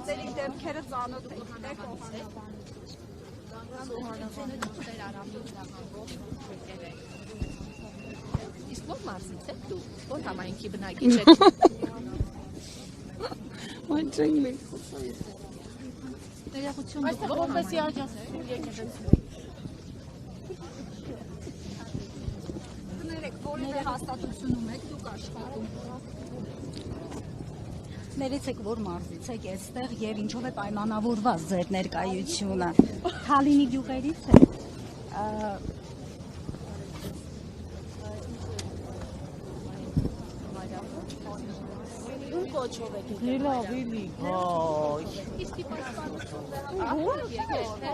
Տղաների դեմքերը ծանոթ եք, գիտեք ով է։ Իսկ ո՞ր մարզից եք դու, ո՞ր համայնքի բնակիչ եք։ Այն չենք մենք Ներողություն դուք որպեսի աջակցություն եկեղեցու։ Կներեք, որևէ հաստատությունում եք դուք աշխատում։ Ներեցեք որ մարզից եք այստեղ եւ ինչով է պայմանավորված ձեր ներկայությունը։ Թալինի գյուղերից է։ Ում կոչով եք եկել։ Լավիլի։ Իսկ պաշտպանություն եկել թե։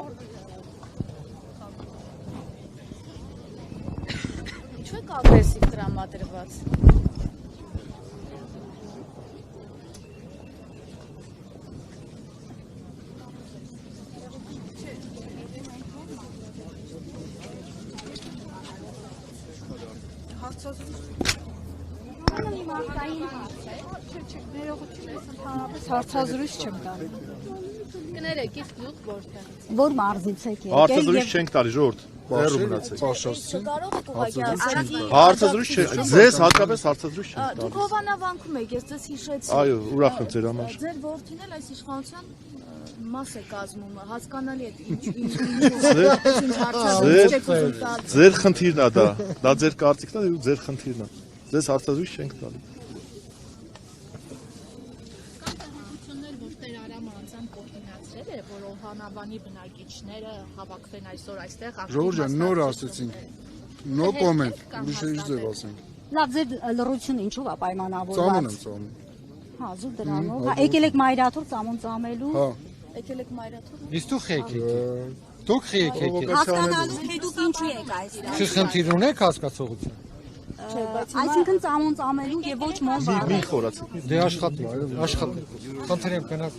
Ինչու եք ագրեսիվ տրամադրված։ Հարցազրույց չեմ տալի։ Կներեք, իսկ դուք որտեղ։ Որ մարզից եք եկել։ Հարցազրույց չենք տալի, ժողովուրդ։ Հեռու մնացեք։ Կարող եք ուղղակի ասել։ Հարցազրույց չէ, ձեզ հատկապես հարցազրույց չենք Դուք տալի։ հովանավանքում եք, ես ձեզ հիշեցի։ Այո, ուրախ եմ ձեր համար։ Ձեր որդին էլ այս իշխանության մաս է կազմում, հասկանալի է ինչ հարցազրույց եք ուզում տալ։ Ձեր խնդիրն է դա։ Դա ձեր կարծիքն է ու ձեր խնդիրն է։ Ձեզ հարցազրույց չենք տալի։ Որտեղ Արամը անձամբ կոորդինացրել է, որ Օհանավանի բնակիչները հավաքվեն այսօր այստեղ Ժորժ նոր ասեցինք։ No comment, ուրիշ ձև ասենք։ Լավ, ձեր լռությունը ինչով է պայմանավորված։ Ծամոն եմ ծամոն։ Հա, զուտ դրանով։ Հա, եկել եք մայրաթուր ծամոն ծամելու։ Հա։ եկել եք մայրաթուր։ Իսկ դուք եք եկել։ Դուք եք եկել։ Հասկանալու թե դուք ինչու եք այստեղ։ Խնդիր ունեք հասկացողություն։ Այսինքն ծամոն ծամելու եւ ոչ մոմ Մի խորացեք։ Դե աշխատեք, աշխատեք։ Խնդրեմ գնաց։